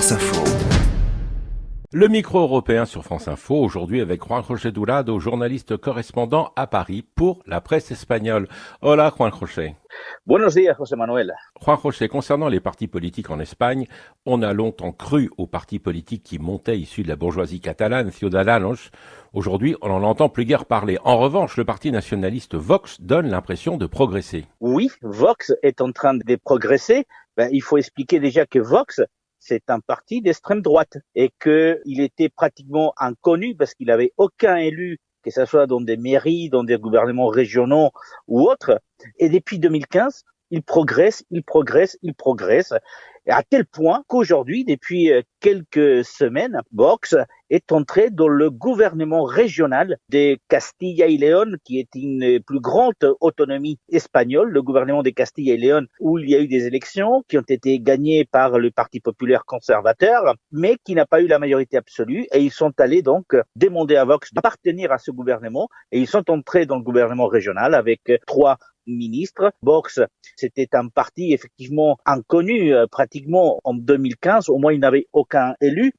France Info. Le micro européen sur France Info, aujourd'hui avec Juan José Durado, journaliste correspondant à Paris pour la presse espagnole. Hola Juan José. Buenos días, José Manuel. Juan José, concernant les partis politiques en Espagne, on a longtemps cru aux partis politiques qui montaient issus de la bourgeoisie catalane, Ciudadanos. Aujourd'hui, on n'en entend plus guère parler. En revanche, le parti nationaliste Vox donne l'impression de progresser. Oui, Vox est en train de progresser. Il faut expliquer déjà que Vox, c'est un parti d'extrême droite et qu'il était pratiquement inconnu parce qu'il n'avait aucun élu, que ce soit dans des mairies, dans des gouvernements régionaux ou autres. Et depuis 2015, il progresse, à tel point qu'aujourd'hui, depuis quelques semaines, Vox est entré dans le gouvernement régional de Castilla y León, qui est une plus grande autonomie espagnole, le gouvernement de Castilla y León, où il y a eu des élections qui ont été gagnées par le Parti populaire conservateur, mais qui n'a pas eu la majorité absolue, et ils sont allés donc demander à Vox d'appartenir à ce gouvernement, et ils sont entrés dans le gouvernement régional avec 3 ministres. Vox, c'était un parti effectivement inconnu pratiquement en 2015, au moins il n'avait aucun élu.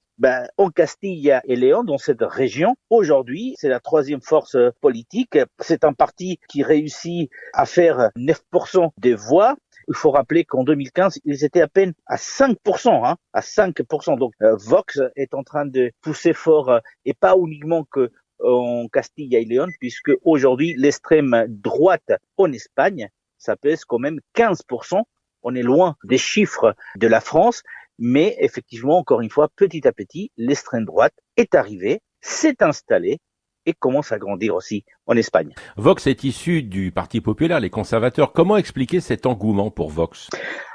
En Castilla et Léon, dans cette région, aujourd'hui, c'est la 3e force politique. C'est un parti qui réussit à faire 9% des voix. Il faut rappeler qu'en 2015, ils étaient à peine à 5%, à 5%. Donc, Vox est en train de pousser fort, et pas uniquement que en Castilla y León, puisque aujourd'hui, l'extrême droite en Espagne, ça pèse quand même 15%. On est loin des chiffres de la France, mais effectivement, encore une fois, petit à petit, l'extrême droite est arrivée, s'est installée et commence à grandir aussi en Espagne. Vox est issu du Parti populaire, les conservateurs. Comment expliquer cet engouement pour Vox ?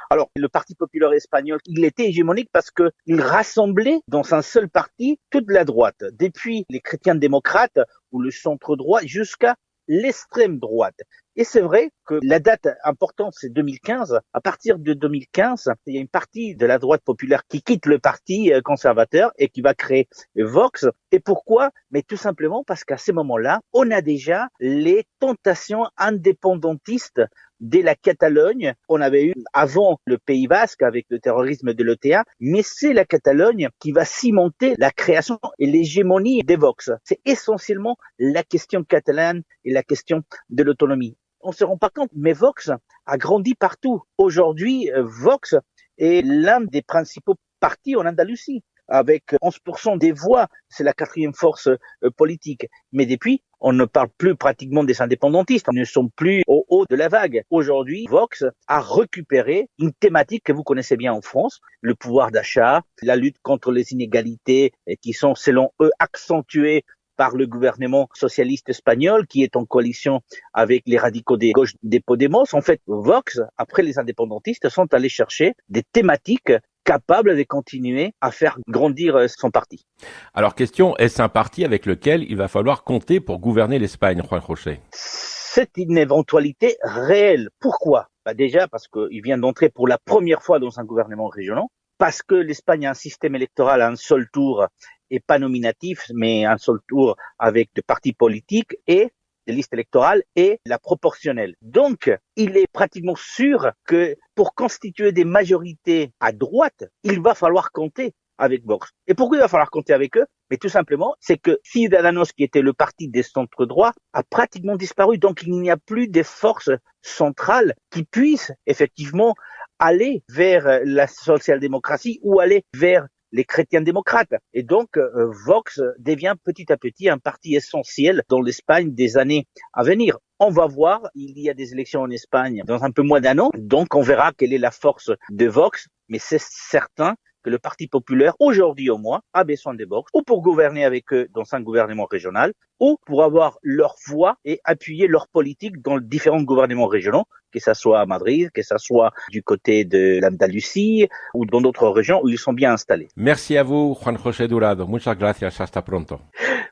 Alors, le Parti populaire espagnol, il était hégémonique parce qu'il rassemblait dans un seul parti toute la droite, depuis les chrétiens démocrates ou le centre droit jusqu'à l'extrême droite. Et c'est vrai que la date importante, c'est 2015. À partir de 2015, il y a une partie de la droite populaire qui quitte le parti conservateur et qui va créer Vox. Et pourquoi ? Mais tout simplement parce qu'à ce moment-là, on a déjà les tentations indépendantistes de la Catalogne. On avait eu avant le Pays Basque avec le terrorisme de l'ETA, mais c'est la Catalogne qui va cimenter la création et l'hégémonie des Vox. C'est essentiellement la question catalane et la question de l'autonomie. On se rend pas compte, mais Vox a grandi partout. Aujourd'hui, Vox est l'un des principaux partis en Andalousie, avec 11% des voix. C'est la 4e force politique. Mais depuis, on ne parle plus pratiquement des indépendantistes. Ils ne sont plus au haut de la vague. Aujourd'hui, Vox a récupéré une thématique que vous connaissez bien en France, le pouvoir d'achat, la lutte contre les inégalités qui sont, selon eux, accentuées par le gouvernement socialiste espagnol qui est en coalition avec les radicaux des gauches des Podemos. En fait, Vox, après les indépendantistes, sont allés chercher des thématiques capables de continuer à faire grandir son parti. Alors question, est-ce un parti avec lequel il va falloir compter pour gouverner l'Espagne, Juan José ? C'est une éventualité réelle. Pourquoi ? Déjà parce qu'il vient d'entrer pour la première fois dans un gouvernement régional, parce que l'Espagne a un système électoral à un seul tour et pas nominatif, mais un seul tour avec des partis politiques et des listes électorales et la proportionnelle. Donc, il est pratiquement sûr que pour constituer des majorités à droite, il va falloir compter avec Vox. Et pourquoi il va falloir compter avec eux ? Mais tout simplement, c'est que Ciudadanos, qui était le parti des centres droits, a pratiquement disparu. Donc, il n'y a plus de forces centrales qui puissent effectivement aller vers la social-démocratie ou aller vers les chrétiens démocrates. Et donc, Vox devient petit à petit un parti essentiel dans l'Espagne des années à venir. On va voir, il y a des élections en Espagne dans un peu moins d'un an, donc on verra quelle est la force de Vox, mais c'est certain que le Parti populaire, aujourd'hui au moins, a besoin de Vox, ou pour gouverner avec eux dans un gouvernement régional, ou pour avoir leur voix et appuyer leur politique dans les différents gouvernements régionaux, que ça soit à Madrid, que ça soit du côté de l'Andalousie, ou dans d'autres régions où ils sont bien installés. Merci à vous, Juan José Durado. Muchas gracias. Hasta pronto.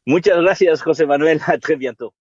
Muchas gracias, José Manuel. À très bientôt.